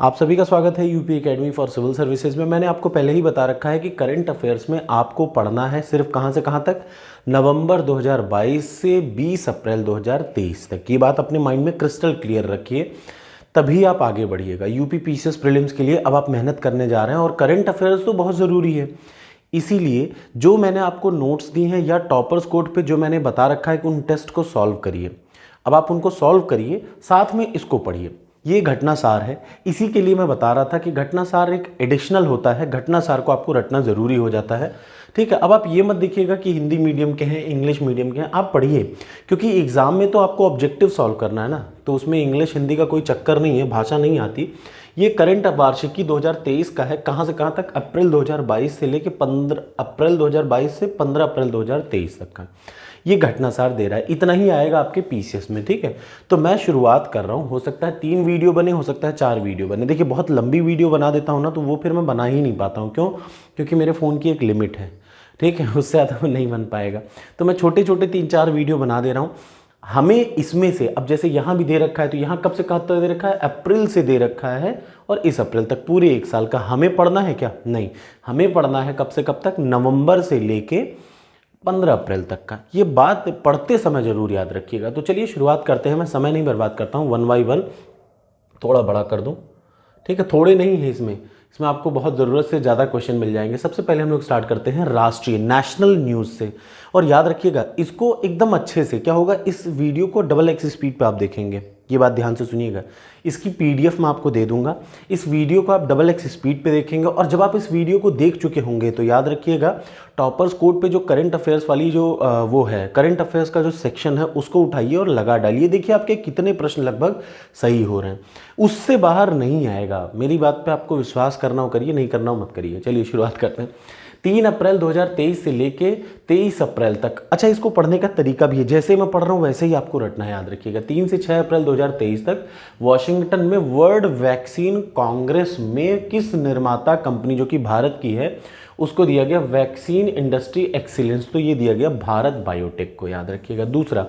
आप सभी का स्वागत है UP academy for civil services में। मैंने आपको पहले ही बता रखा है कि करंट अफेयर्स में आपको पढ़ना है सिर्फ कहां से कहां तक, नवंबर 2022 से 20 अप्रैल 2023 तक। ये बात अपने माइंड में क्रिस्टल क्लियर रखिए, तभी आप आगे बढ़िएगा। यूपी पीसीएस प्रीलिम्स के लिए अब आप मेहनत करने जा रहे हैं और करंट अफेयर्स तो बहुत ज़रूरी है। इसीलिए जो मैंने आपको नोट्स दी हैं या टॉपर्स कोड पे जो मैंने बता रखा है कि उन टेस्ट को सॉल्व करिए, अब आप उनको सॉल्व करिए, साथ में इसको पढ़िए। ये घटना सार है, इसी के लिए मैं बता रहा था कि घटना सार एक एडिशनल होता है, घटना सार को आपको रटना ज़रूरी हो जाता है। ठीक है, अब आप ये मत देखिएगा कि हिंदी मीडियम के हैं, इंग्लिश मीडियम के हैं, आप पढ़िए, क्योंकि एग्ज़ाम में तो आपको ऑब्जेक्टिव सॉल्व करना है ना, तो उसमें इंग्लिश हिंदी का कोई चक्कर नहीं है, भाषा नहीं आती। ये करंट वार्षिकी 2023 का है, कहाँ से कहाँ तक, अप्रैल 2022 से लेके 15 अप्रैल 2022 से 15 अप्रैल 2023 तक का ये घटनासार दे रहा है। इतना ही आएगा आपके पीसीएस में। ठीक है, तो मैं शुरुआत कर रहा हूँ। हो सकता है 3 वीडियो बने, हो सकता है 4 वीडियो बने। देखिए, बहुत लंबी वीडियो बना देता हूँ ना, तो वो फिर मैं बना ही नहीं पाता हूँ। क्यों? क्योंकि मेरे फ़ोन की एक लिमिट है। ठीक है, उससे ज़्यादा नहीं बन पाएगा, तो मैं छोटे छोटे 3-4 वीडियो बना दे रहा हूँ। हमें इसमें से, अब जैसे यहाँ भी दे रखा है, तो यहाँ कब से कब तक दे रखा है, अप्रैल से दे रखा है, और इस अप्रैल तक पूरे 1 साल का हमें पढ़ना है क्या? नहीं, हमें पढ़ना है कब से कब तक, नवंबर से लेके 15 अप्रैल तक का। ये बात पढ़ते समय जरूर याद रखिएगा। तो चलिए शुरुआत करते हैं। मैं समय नहीं बर्बाद करता हूँ, 1 बाय 1 थोड़ा बड़ा कर दूँ। ठीक है, थोड़े नहीं है इसमें आपको बहुत ज़रूरत से ज़्यादा क्वेश्चन मिल जाएंगे। सबसे पहले हम लोग स्टार्ट करते हैं राष्ट्रीय नेशनल न्यूज़ से, और याद रखिएगा इसको एकदम अच्छे से। क्या होगा, इस वीडियो को डबल एक्स स्पीड पे आप देखेंगे, ये बात ध्यान से सुनिएगा। इसकी पीडीएफ मैं आपको दे दूंगा, इस वीडियो को आप डबल एक्स स्पीड पे देखेंगे, और जब आप इस वीडियो को देख चुके होंगे तो याद रखिएगा टॉपर्स कोड पे जो करंट अफेयर्स वाली जो वो है, करंट अफेयर्स का जो सेक्शन है, उसको उठाइए और लगा डालिए। देखिए आपके कितने प्रश्न लगभग सही हो रहे हैं, उससे बाहर नहीं आएगा। मेरी बात पे आपको विश्वास करना हो करिए, नहीं करना हो मत करिए। चलिए शुरुआत करते हैं। 3 अप्रैल 2023 से लेके 23 अप्रैल तक। अच्छा, इसको पढ़ने का तरीका भी है, जैसे मैं पढ़ रहा हूँ वैसे ही आपको रटना है, याद रखिएगा। 3 से 6 अप्रैल 2023 तक वॉशिंगटन में वर्ल्ड वैक्सीन कांग्रेस में किस निर्माता कंपनी, जो कि भारत की है, उसको दिया गया वैक्सीन इंडस्ट्री एक्सीलेंस, तो ये दिया गया भारत बायोटेक को, याद रखिएगा। दूसरा,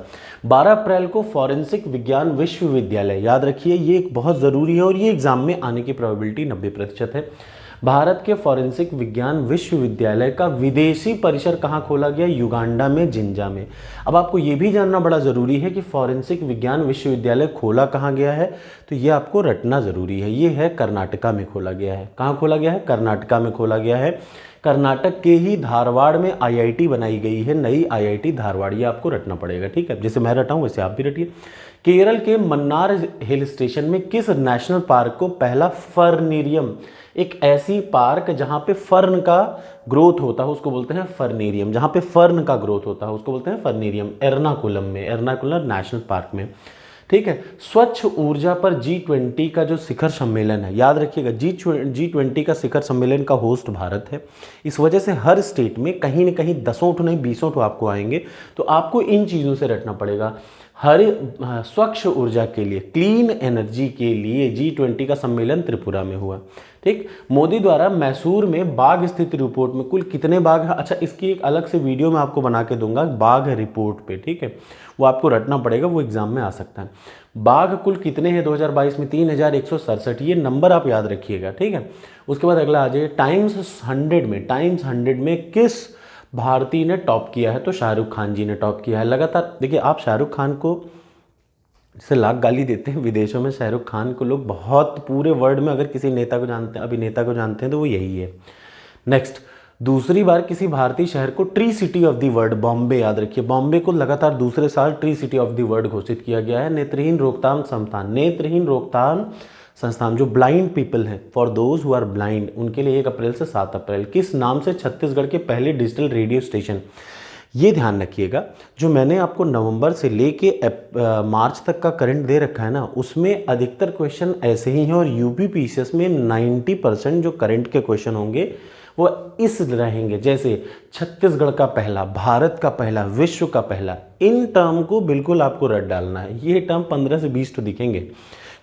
12 अप्रैल को फॉरेंसिक विज्ञान विश्वविद्यालय, याद रखिए ये एक बहुत ज़रूरी है और ये एग्जाम में आने की प्रोबेबिलिटी 90% है। भारत के फॉरेंसिक विज्ञान विश्वविद्यालय का विदेशी परिसर कहाँ खोला गया? युगांडा में, जिंजा में। अब आपको ये भी जानना बड़ा ज़रूरी है कि फॉरेंसिक विज्ञान विश्वविद्यालय खोला कहाँ गया है, तो ये आपको रटना ज़रूरी है। ये है कर्नाटका में खोला गया है। कहाँ खोला गया है? कर्नाटका में खोला गया है। कर्नाटक के ही धारवाड़ में आईआईटी बनाई गई है, नई आईआईटी धारवाड़, ये आपको रटना पड़ेगा। ठीक है, जैसे मैं रटा हूँ वैसे आप भी रटिए। केरल के मन्नार हिल स्टेशन में किस नेशनल पार्क को पहला फर्नेरियम, एक ऐसी पार्क जहां पे फर्न का ग्रोथ होता है उसको बोलते हैं फर्नेरियम, जहां पे फर्न का ग्रोथ होता है उसको बोलते हैं फर्नेरियम, एर्नाकुलम में, एर्नाकुलम नेशनल पार्क में। ठीक है, स्वच्छ ऊर्जा पर G20 का जो शिखर सम्मेलन है, याद रखिएगा G20 का शिखर सम्मेलन का होस्ट भारत है। इस वजह से हर स्टेट में कहीं न कहीं 10 नहीं 20 आपको आएंगे, तो आपको इन चीज़ों से रटना पड़ेगा। हर स्वच्छ ऊर्जा के लिए, क्लीन एनर्जी के लिए G20 का सम्मेलन त्रिपुरा में हुआ। ठीक, मोदी द्वारा मैसूर में बाघ स्थिति रिपोर्ट में कुल कितने बाघ हैं? अच्छा, इसकी एक अलग से वीडियो मैं आपको बना के दूंगा बाघ रिपोर्ट पे। ठीक है, वो आपको रटना पड़ेगा, वो एग्जाम में आ सकता है। बाघ कुल कितने हैं 2022 में? 3167, ये नंबर आप याद रखिएगा। ठीक है, उसके बाद अगला आ जाइए टाइम्स 100 में किस भारतीय ने टॉप किया है? तो शाहरुख खान जी ने टॉप किया है लगातार। देखिए, आप शाहरुख खान को जैसे लाख गाली देते हैं, विदेशों में शाहरुख खान को लोग बहुत, पूरे वर्ल्ड में अगर किसी नेता को जानते हैं, अभिनेता को जानते हैं, तो वो यही है। नेक्स्ट, दूसरी बार किसी भारतीय शहर को tree city of the world, Bombay, याद रखिए, बॉम्बे को लगातार दूसरे साल tree city of the world घोषित किया गया है। नेत्रहीन रोकथाम संस्थान, नेत्रहीन रोकथाम संस्थान जो ब्लाइंड पीपल है, for those who are blind, उनके लिए 1 अप्रैल से 7 अप्रैल। किस नाम से छत्तीसगढ़ के पहले डिजिटल रेडियो स्टेशन, ये ध्यान रखिएगा, जो मैंने आपको नवंबर से लेके मार्च तक का करंट दे रखा है ना, उसमें अधिकतर क्वेश्चन ऐसे ही हैं, और यूपी पीसीएस में 90% जो करंट के क्वेश्चन होंगे वो इस रहेंगे, जैसे छत्तीसगढ़ का पहला, भारत का पहला, विश्व का पहला। इन टर्म को बिल्कुल आपको रट डालना है। ये टर्म 15 से 20 तो दिखेंगे।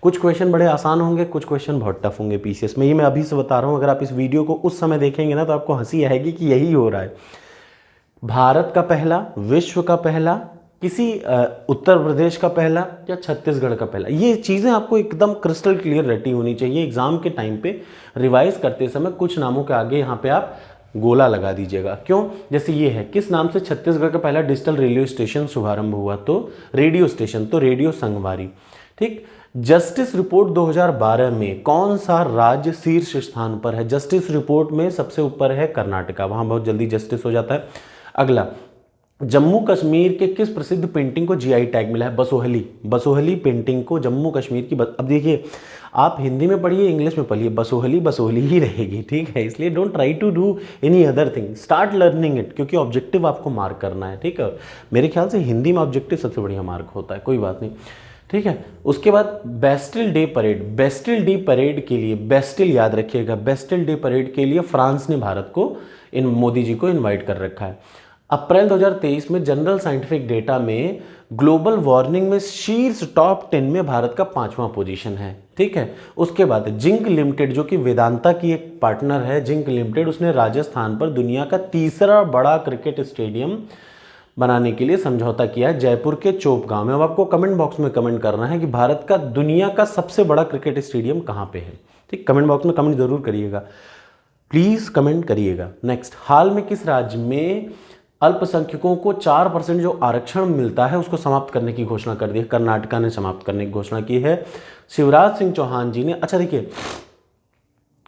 कुछ क्वेश्चन बड़े आसान होंगे, कुछ क्वेश्चन बहुत टफ होंगे पीसीएस में, ये मैं अभी से बता रहा हूँ। अगर आप इस वीडियो को उस समय देखेंगे ना, तो आपको हंसी आएगी कि यही हो रहा है। भारत का पहला, विश्व का पहला, किसी उत्तर प्रदेश का पहला या छत्तीसगढ़ का पहला। ये चीज़ें आपको एकदम क्रिस्टल क्लियर रटी होनी चाहिए। एग्जाम के टाइम पे रिवाइज करते समय कुछ नामों के आगे यहाँ पे आप गोला लगा दीजिएगा। क्यों? जैसे ये है, किस नाम से छत्तीसगढ़ का पहला डिजिटल रेडियो स्टेशन शुभारंभ हुआ? तो रेडियो स्टेशन, तो रेडियो संगवारी। ठीक। जस्टिस रिपोर्ट 2012 में कौन सा राज्य शीर्ष स्थान पर है? जस्टिस रिपोर्ट में सबसे ऊपर है कर्नाटका, वहां बहुत जल्दी जस्टिस हो जाता है। अगला, जम्मू कश्मीर के किस प्रसिद्ध पेंटिंग को जीआई टैग मिला है? बसोहली। बसोहली पेंटिंग को जम्मू कश्मीर की अब देखिए, आप हिंदी में पढ़िए, इंग्लिश में पढ़िए, बसोहली बसोहली ही रहेगी। ठीक है, इसलिए don't try to do any other thing, start learning it, क्योंकि ऑब्जेक्टिव आपको मार्क करना है। ठीक है, मेरे ख्याल से हिंदी में ऑब्जेक्टिव सबसे बढ़िया मार्क होता है, कोई बात नहीं। ठीक है, उसके बाद Bastille day parade. Bastille day parade के लिए, बेस्टिल याद रखिएगा, बेस्टिल डे परेड के लिए फ्रांस ने भारत को, इन मोदी जी को इनवाइट कर रखा है। अप्रैल 2023 में जनरल साइंटिफिक डेटा में ग्लोबल वार्मिंग में शीर्ष टॉप 10 में भारत का 5वां पोजीशन है। ठीक है, उसके बाद जिंक लिमिटेड, जो कि वेदांता की एक पार्टनर है, जिंक लिमिटेड, उसने राजस्थान पर दुनिया का तीसरा बड़ा क्रिकेट स्टेडियम बनाने के लिए समझौता किया है, जयपुर के चोपगांव में। अब आपको कमेंट बॉक्स में कमेंट करना है कि भारत का दुनिया का सबसे बड़ा क्रिकेट स्टेडियम कहाँ पे है। ठीक, कमेंट बॉक्स में कमेंट जरूर करिएगा, प्लीज कमेंट करिएगा। नेक्स्ट, हाल में किस राज्य में अल्पसंख्यकों को 4% जो आरक्षण मिलता है उसको समाप्त करने की घोषणा कर दी है? कर्नाटका ने समाप्त करने की घोषणा की है, शिवराज सिंह चौहान जी ने। अच्छा देखिए,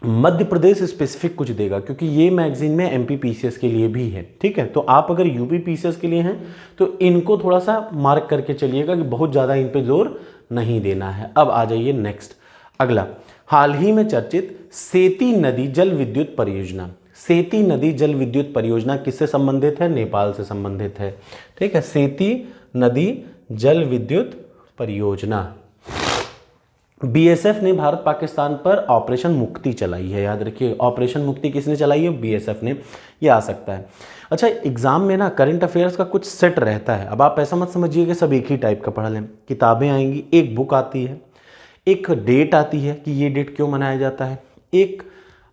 मध्य प्रदेश स्पेसिफिक कुछ देगा, क्योंकि ये मैगजीन में एमपी पीसीएस के लिए भी है। ठीक है, तो आप अगर यूपी पीसीएस के लिए हैं तो इनको थोड़ा सा मार्क करके चलिएगा कि बहुत ज़्यादा इन पे जोर नहीं देना है। अब आ जाइए नेक्स्ट, अगला, हाल ही में चर्चित सेती नदी जल विद्युत परियोजना। सेती नदी जल विद्युत परियोजना किससे संबंधित है? नेपाल से संबंधित है। ठीक है, सेती नदी जल विद्युत परियोजना। बीएसएफ ने भारत पाकिस्तान पर ऑपरेशन मुक्ति चलाई है, याद रखिए, ऑपरेशन मुक्ति किसने चलाई है? बीएसएफ ने। ये आ सकता है। अच्छा, एग्जाम में ना करंट अफेयर्स का कुछ सेट रहता है। अब आप ऐसा मत समझिए कि सब एक ही टाइप का पढ़ लें। किताबें आएंगी, एक बुक आती है, एक डेट आती है कि ये डेट क्यों मनाया जाता है, एक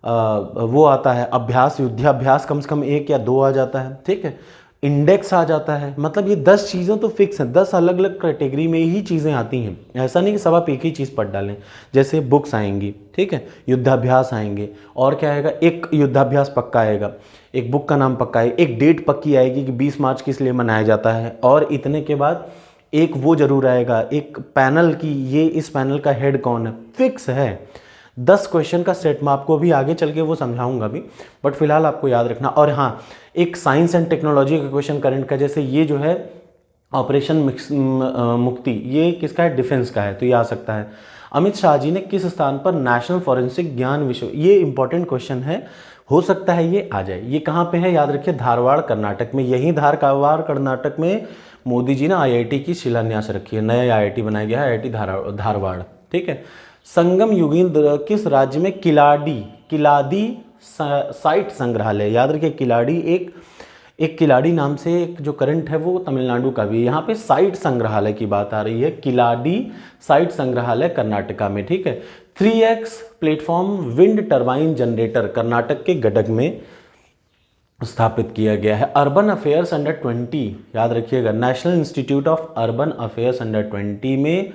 वो आता है अभ्यास, युद्धाभ्यास कम से कम 1 या 2 आ जाता है। ठीक है, इंडेक्स आ जाता है। मतलब ये 10 चीज़ें तो फिक्स हैं, 10 अलग अलग कैटेगरी में ही चीज़ें आती हैं। ऐसा नहीं कि सब आप एक ही चीज़ पढ़ डालें। जैसे बुक्स आएंगी, ठीक है, युद्धाभ्यास आएंगे, और क्या आएगा? एक युद्धाभ्यास पक्का आएगा, एक बुक का नाम पक्का है, एक डेट पक्की आएगी कि 20 मार्च किस लिए मनाया जाता है, और इतने के बाद एक वो जरूर आएगा, एक पैनल की, ये इस पैनल का हेड कौन है, फिक्स है। 10 क्वेश्चन का सेट मैं आपको भी आगे चल के वो समझाऊंगा भी, बट फिलहाल आपको याद रखना। और हाँ, एक साइंस एंड टेक्नोलॉजी का क्वेश्चन करंट का, जैसे ये जो है ऑपरेशन मुक्ति, ये किसका है? डिफेंस का है, तो ये आ सकता है। अमित शाह जी ने किस स्थान पर नेशनल फॉरेंसिक ज्ञान विश्व, ये इंपॉर्टेंट क्वेश्चन है, हो सकता है ये आ जाए। ये कहाँ पे है? याद रखिए, धारवाड़ कर्नाटक में। यही धारवाड़ कर्नाटक में मोदी जी ने आईआईटी की शिलान्यास रखी है, नया आईआईटी बनाया गया है, आईआईटी धारवाड़। ठीक है, संगम युगींद्र किस राज्य में किलाड़ी साइट संग्रहालय, याद रखिए, किलाड़ी एक किलाड़ी नाम से एक जो करंट है वो तमिलनाडु का भी है। यहाँ पे साइट संग्रहालय की बात आ रही है, किलाड़ी साइट संग्रहालय कर्नाटका में। ठीक है, 3x platform wind turbine generator Karnataka के गडग में स्थापित किया गया है। अर्बन अफेयर्स अंडर 20, याद रखिएगा, national institute of urban affairs under 20 में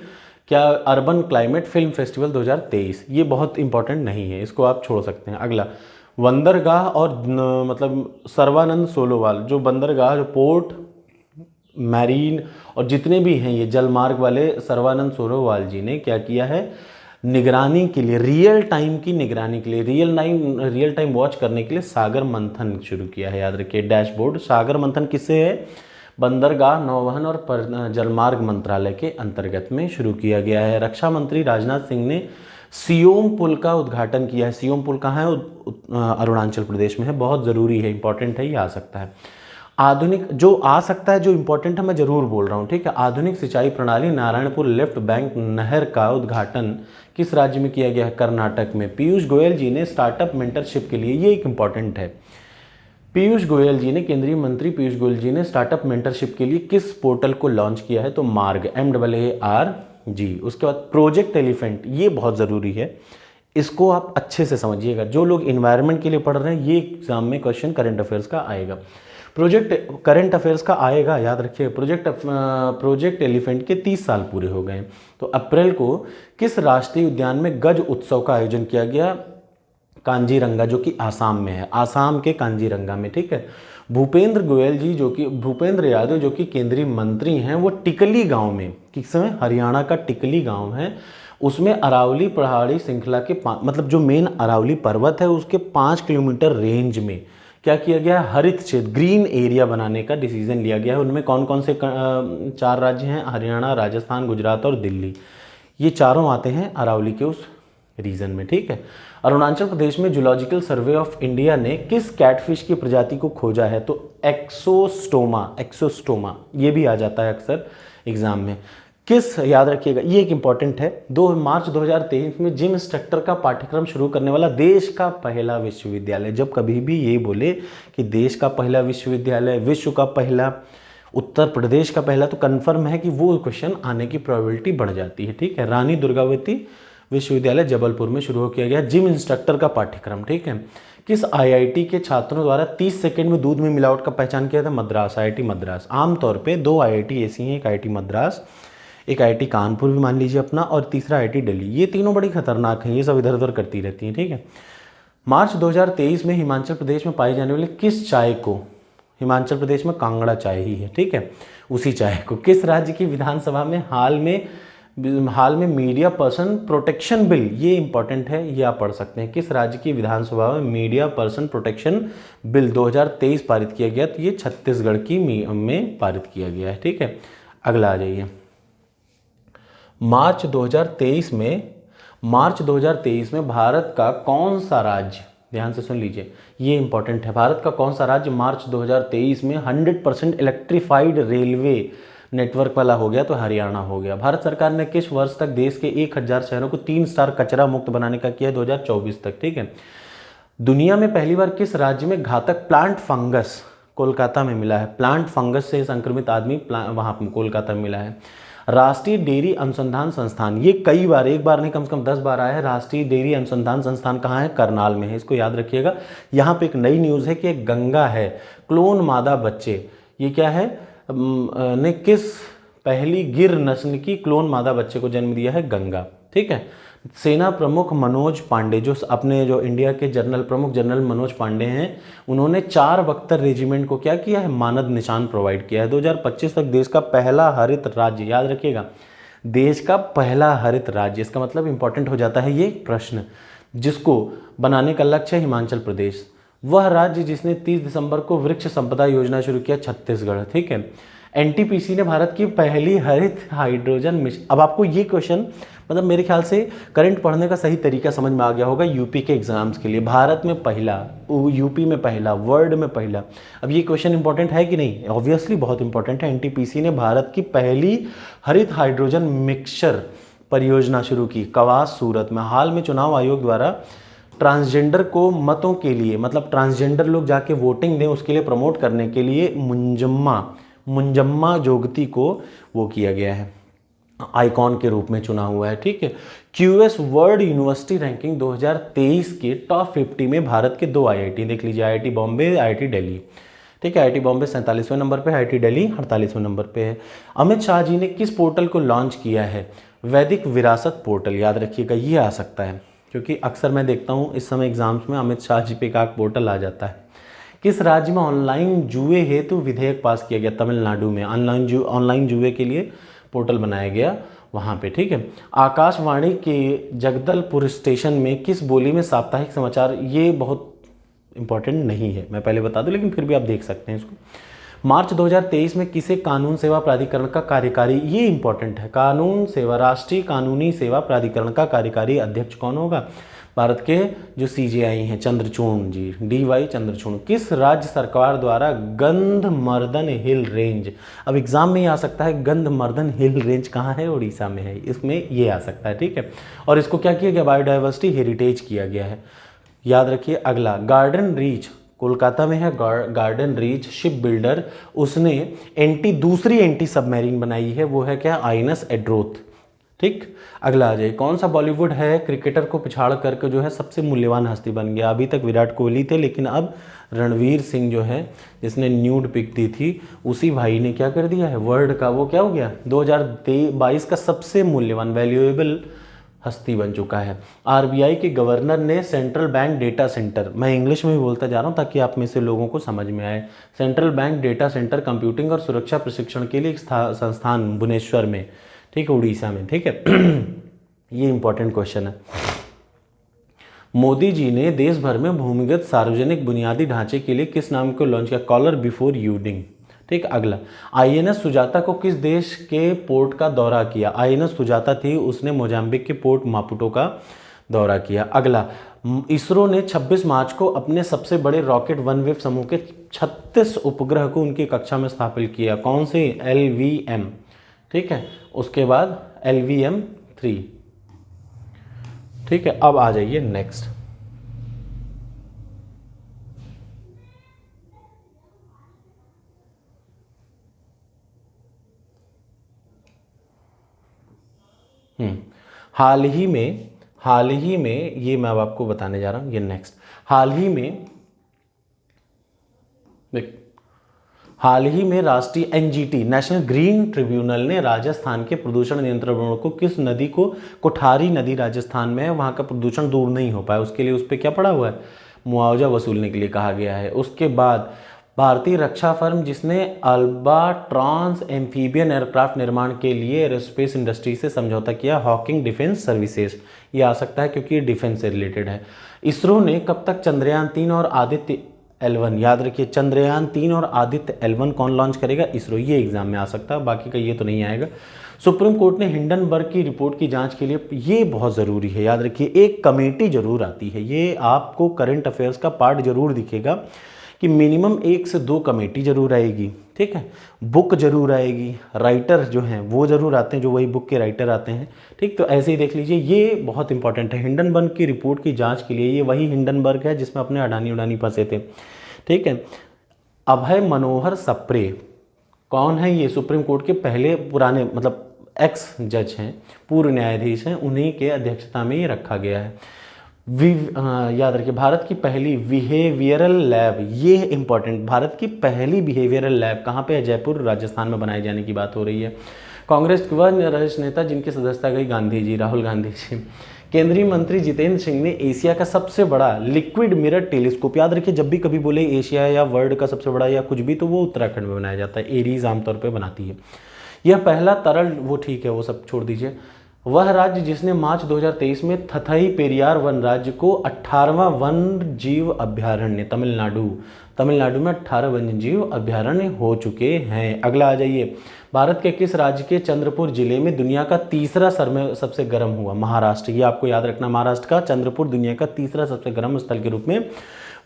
क्या? Urban climate film festival 2023। ये बहुत इंपॉर्टेंट नहीं है, इसको आप छोड़ सकते हैं। अगला, बंदरगाह और मतलब सर्वानंद सोनोवाल, जो बंदरगाह, जो पोर्ट मैरीन और जितने भी हैं ये जलमार्ग वाले, सर्वानंद सोनोवाल जी ने क्या किया है? निगरानी के लिए, रियल टाइम की निगरानी के लिए, रियल टाइम वॉच करने के लिए सागर मंथन शुरू किया है। याद रखिए, डैशबोर्ड सागर मंथन किससे है? बंदरगाह, नौवहन और जलमार्ग मंत्रालय के अंतर्गत में शुरू किया गया है। रक्षा मंत्री राजनाथ सिंह ने सियोम पुल का उद्घाटन किया है। सियोम पुल कहाँ है? अरुणाचल प्रदेश में है। बहुत ज़रूरी है, इंपॉर्टेंट है, ये आ सकता है। आधुनिक, जो आ सकता है, जो इंपॉर्टेंट है मैं जरूर बोल रहा हूँ। ठीक है, आधुनिक सिंचाई प्रणाली नारायणपुर लेफ्ट बैंक नहर का उद्घाटन किस राज्य में किया गया है? कर्नाटक में। पीयूष गोयल जी ने स्टार्टअप मेंटरशिप के लिए, ये एक इंपॉर्टेंट है, पीयूष गोयल जी ने, केंद्रीय मंत्री पीयूष गोयल जी ने स्टार्टअप मेंटरशिप के लिए किस पोर्टल को लॉन्च किया है? तो मार्ग, MAARG। उसके बाद प्रोजेक्ट एलिफेंट, ये बहुत ज़रूरी है, इसको आप अच्छे से समझिएगा। जो लोग इन्वायरमेंट के लिए पढ़ रहे हैं, ये एग्जाम में क्वेश्चन करंट अफेयर्स का आएगा। प्रोजेक्ट करंट अफेयर्स का आएगा, याद रखिए। प्रोजेक्ट एलिफेंट के 30 साल पूरे हो गए। तो अप्रैल को किस राष्ट्रीय उद्यान में गज उत्सव का आयोजन किया गया? कांजीरंगा, जो कि आसाम में है, आसाम के कांजीरंगा में, ठीक है। भूपेंद्र यादव जो कि केंद्रीय मंत्री हैं, वो टिकली गांव में, किस में, हरियाणा का टिकली गांव है, उसमें अरावली पहाड़ी श्रृंखला के मतलब जो मेन अरावली पर्वत है उसके 5 किलोमीटर रेंज में क्या किया गया? हरित क्षेत्र, ग्रीन एरिया बनाने का डिसीजन लिया गया है। उनमें कौन कौन से 4 राज्य हैं? हरियाणा, राजस्थान, गुजरात और दिल्ली। ये चारों आते हैं अरावली के उस रीजन में, ठीक है। अरुणाचल प्रदेश में जूलॉजिकल सर्वे ऑफ इंडिया ने किस कैटफिश की प्रजाति को खोजा है? तो एक्सोस्टोमा, ये भी आ जाता है अक्सर एग्जाम में। किस, याद रखिएगा, ये एक इंपॉर्टेंट है, 2 मार्च 2023 में जिम इंस्ट्रक्टर का पाठ्यक्रम शुरू करने वाला देश का पहला विश्वविद्यालय। जब कभी भी ये बोले कि देश का पहला विश्वविद्यालय, विश्व का पहला, उत्तर प्रदेश का पहला, तो कन्फर्म है कि वो क्वेश्चन आने की प्रोबेबिलिटी बढ़ जाती है, ठीक है। रानी दुर्गावती विश्वविद्यालय जबलपुर में शुरू किया गया जिम इंस्ट्रक्टर का पाठ्यक्रम, ठीक है। किस आईआईटी के छात्रों द्वारा 30 सेकंड में दूध में मिलावट का पहचान किया था? मद्रास, आईआईटी मद्रास। आमतौर पे 2 आईआईटी ऐसी हैं, एक आईआईटी मद्रास, एक आईआईटी कानपुर भी मान लीजिए अपना, और तीसरा आईआईटी दिल्ली। ये तीनों बड़ी खतरनाक हैं, ये सब इधर उधर करती रहती हैं, ठीक है। मार्च 2023 में हिमाचल प्रदेश में पाई जाने वाली किस चाय को, हिमाचल प्रदेश में कांगड़ा चाय ही है, ठीक है, उसी चाय को, किस राज्य की विधानसभा में हाल में मीडिया पर्सन प्रोटेक्शन बिल, ये इंपॉर्टेंट है, ये आप पढ़ सकते हैं, किस राज्य की विधानसभा में मीडिया पर्सन प्रोटेक्शन बिल 2023 पारित किया गया? तो ये छत्तीसगढ़ की में पारित किया गया है, ठीक है। अगला आ जाइए। मार्च 2023 में भारत का कौन सा राज्य, ध्यान से सुन लीजिए, ये इंपॉर्टेंट है, भारत का कौन सा राज्य मार्च 2023 में 100% इलेक्ट्रीफाइड रेलवे नेटवर्क वाला हो गया? तो हरियाणा हो गया। भारत सरकार ने किस वर्ष तक देश के 1000 शहरों को 3 स्टार कचरा मुक्त बनाने का किया है? 2024 तक, ठीक है। दुनिया में पहली बार किस राज्य में घातक प्लांट फंगस, कोलकाता में मिला है, प्लांट फंगस से संक्रमित आदमी वहां कोलकाता में मिला है। राष्ट्रीय डेयरी अनुसंधान संस्थान, ये कई बार, एक बार नहीं कम से कम 10 बार आया है। राष्ट्रीय डेयरी अनुसंधान संस्थान कहाँ है? करनाल में है, इसको याद रखिएगा। यहाँ पे एक नई न्यूज़ है कि एक गंगा है, क्लोन मादा बच्चे, ये क्या है, ने किस पहली गिर नस्ल की क्लोन मादा बच्चे को जन्म दिया है? गंगा, ठीक है। सेना प्रमुख मनोज पांडे, जो अपने जो इंडिया के जनरल मनोज पांडे हैं, उन्होंने 4 बख्तर रेजिमेंट को क्या किया है? मानद निशान प्रोवाइड किया है। 2025 तक देश का पहला हरित राज्य, याद रखिएगा, देश का पहला हरित राज्य, इसका मतलब इंपॉर्टेंट हो जाता है ये प्रश्न, जिसको बनाने का लक्ष्य है हिमाचल प्रदेश। वह राज्य जिसने 30 दिसंबर को वृक्ष संपदा योजना शुरू किया? छत्तीसगढ़, ठीक है। एनटीपीसी ने भारत की पहली हरित हाइड्रोजन मिशन, अब आपको ये क्वेश्चन, मतलब मेरे ख्याल से करंट पढ़ने का सही तरीका समझ में आ गया होगा यूपी के एग्जाम्स के लिए। भारत में पहला, यूपी में पहला, वर्ल्ड में पहला। अब ये क्वेश्चन इंपॉर्टेंट है कि नहीं? ऑब्वियसली बहुत इंपॉर्टेंट है। एनटीपीसी ने भारत की पहली हरित हाइड्रोजन मिक्सचर परियोजना शुरू की, कवास, सूरत में। हाल में चुनाव आयोग द्वारा ट्रांसजेंडर को मतों के लिए, मतलब ट्रांसजेंडर लोग जाके वोटिंग दें, उसके लिए प्रमोट करने के लिए मुंजम्मा जोगती को वो किया गया है, आइकॉन के रूप में चुना हुआ है, ठीक है। क्यूएस वर्ल्ड यूनिवर्सिटी रैंकिंग 2023 के टॉप 50 में भारत के 2 आईआईटी देख लीजिए, आईआईटी बॉम्बे, आईआईटी दिल्ली, ठीक है। आईआईटी बॉम्बे 47वें नंबर पे, आईआईटी दिल्ली 48वें नंबर पे है। अमित शाह जी ने किस पोर्टल को लॉन्च किया है? वैदिक विरासत पोर्टल, याद रखिएगा, ये आ सकता है, क्योंकि अक्सर मैं देखता हूँ इस समय एग्जाम्स में अमित शाह जी पे का पोर्टल आ जाता है। किस राज्य में ऑनलाइन जुए हेतु विधेयक पास किया गया? तमिलनाडु में ऑनलाइन जुए के लिए पोर्टल बनाया गया वहाँ पे, ठीक है। आकाशवाणी के जगदलपुर स्टेशन में किस बोली में साप्ताहिक समाचार, ये बहुत इंपॉर्टेंट नहीं है, मैं पहले बता दूं, लेकिन फिर भी आप देख सकते हैं इसको। मार्च 2023 में किसे कानून सेवा प्राधिकरण का कार्यकारी, ये इंपॉर्टेंट है, कानून सेवा, राष्ट्रीय कानूनी सेवा प्राधिकरण का कार्यकारी अध्यक्ष कौन होगा? भारत के जो सीजेआई हैं, चंद्रचूड़ जी, डीवाई चंद्रचूड़। किस राज्य सरकार द्वारा गंधमर्दन हिल रेंज, अब एग्जाम में ही आ सकता है, गंधमर्दन हिल रेंज कहाँ है? उड़ीसा में है, इसमें ये आ सकता है, ठीक है। और इसको क्या किया गया? बायोडाइवर्सिटी हेरिटेज किया गया है, याद रखिए। अगला, गार्डन रीच कोलकाता में है, गार्डन रीच शिप बिल्डर, उसने दूसरी एंटी सबमरीन बनाई है, वो है क्या? आइनस एड्रोथ, ठीक। अगला आ जाइए, कौन सा बॉलीवुड है क्रिकेटर को पिछाड़ करके जो है सबसे मूल्यवान हस्ती बन गया? अभी तक विराट कोहली थे, लेकिन अब रणवीर सिंह जो है जिसने न्यूड पिक दी थी, उसी भाई ने क्या कर दिया है, वर्ल्ड का वो क्या हो गया 2022 का सबसे मूल्यवान वैल्यूएबल हस्ती बन चुका है। आरबीआई के गवर्नर ने सेंट्रल बैंक डेटा सेंटर, मैं इंग्लिश में भी बोलता जा रहा हूँ ताकि आप में से लोगों को समझ में आए, central bank data centre computing और सुरक्षा प्रशिक्षण के लिए एक संस्थान भुवनेश्वर में, ठीक है, उड़ीसा में, ठीक है। ये इंपॉर्टेंट क्वेश्चन है। मोदी जी ने देश भर में भूमिगत सार्वजनिक बुनियादी ढांचे के लिए किस नाम को लॉन्च किया? कॉलर बिफोर यूडिंग, ठीक। अगला, आईएनएस सुजाता को किस देश के पोर्ट का दौरा किया? आईएनएस सुजाता थी, उसने मोजाम्बिक के पोर्ट मापुटो का दौरा किया। अगला, इसरो ने 26 मार्च को अपने सबसे बड़े रॉकेट वनवेव समूह के 36 उपग्रह को उनकी कक्षा में स्थापित किया। कौन से? LVM, ठीक है। उसके बाद LVM-3, ठीक है। अब आ जाइए नेक्स्ट। हाल ही में ये मैं अब आपको बताने जा रहा हूं, ये नेक्स्ट। हाल ही में राष्ट्रीय NGT नेशनल ग्रीन ट्रिब्यूनल ने राजस्थान के प्रदूषण नियंत्रण बोर्ड को, किस नदी को, कोठारी नदी राजस्थान में है, वहाँ का प्रदूषण दूर नहीं हो पाया, उसके लिए उस पर क्या पड़ा हुआ है, मुआवजा वसूलने के लिए कहा गया है। उसके बाद भारतीय रक्षा फर्म जिसने अल्बाट्रॉन्स एम्फीबियन एयरक्राफ्ट निर्माण के लिए एरोस्पेस इंडस्ट्री से समझौता किया, हॉकिंग डिफेंस सर्विसेज, ये आ सकता है क्योंकि ये डिफेंस से रिलेटेड है। इसरो ने कब तक चंद्रयान 3 और आदित्य L1, याद रखिए चंद्रयान 3 और आदित्य L1 कौन लॉन्च करेगा? इसरो। ये एग्जाम में आ सकता है, बाकी का ये तो नहीं आएगा। सुप्रीम कोर्ट ने हिंडनबर्ग की रिपोर्ट की जांच के लिए, ये बहुत ज़रूरी है, याद रखिए एक कमेटी जरूर आती है, ये आपको करंट अफेयर्स का पार्ट जरूर दिखेगा कि मिनिमम 1 से 2 कमेटी जरूर आएगी, ठीक है। बुक जरूर आएगी, राइटर जो हैं वो जरूर आते हैं, जो वही बुक के राइटर आते हैं, ठीक। तो ऐसे ही देख लीजिए, ये बहुत इंपॉर्टेंट है। हिंडनबर्ग की रिपोर्ट की जांच के लिए, ये वही हिंडनबर्ग है जिसमें अपने अडानी उडानी फंसे थे, ठीक है। अभय मनोहर सप्रे कौन है? ये सुप्रीम कोर्ट के पहले पुराने मतलब एक्स जज हैं, पूर्व न्यायाधीश हैं, उन्हीं के अध्यक्षता में ये रखा गया है। याद रखिए भारत की पहली बिहेवियरल लैब, ये इंपॉर्टेंट, भारत की पहली बिहेवियरल लैब कहाँ पे है? जयपुर राजस्थान में बनाए जाने की बात हो रही है। कांग्रेस के वह वरिष्ठ नेता जिनकी सदस्यता गई, गांधी जी, राहुल गांधी जी। केंद्रीय मंत्री जितेंद्र सिंह ने एशिया का सबसे बड़ा लिक्विड मिरर टेलीस्कोप, याद रखिए जब भी कभी बोले एशिया या वर्ल्ड का सबसे बड़ा या कुछ भी, तो वो उत्तराखंड में बनाया जाता है, एरीज आमतौर पर बनाती है। यह पहला तरल, वो ठीक है वो सब छोड़ दीजिए। वह राज्य जिसने मार्च 2023 में थथई पेरियार वन राज्य को 18वां वन जीव अभ्यारण्य, तमिलनाडु में 18 वन्य जीव अभ्यारण्य हो चुके हैं। अगला आ जाइए, भारत के किस राज्य के चंद्रपुर जिले में दुनिया का तीसरा सबसे गर्म हुआ? महाराष्ट्र, ये आपको याद रखना, महाराष्ट्र का चंद्रपुर दुनिया का तीसरा सबसे गर्म स्थल के रूप में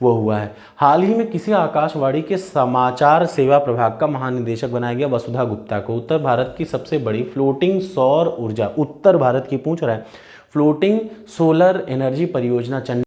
वो हुआ है। हाल ही में किसी आकाशवाणी के समाचार सेवा प्रभाग का महानिदेशक बनाया गया? वसुधा गुप्ता को। उत्तर भारत की सबसे बड़ी फ्लोटिंग सौर ऊर्जा, उत्तर भारत की पूछ रहा है, फ्लोटिंग सोलर एनर्जी परियोजना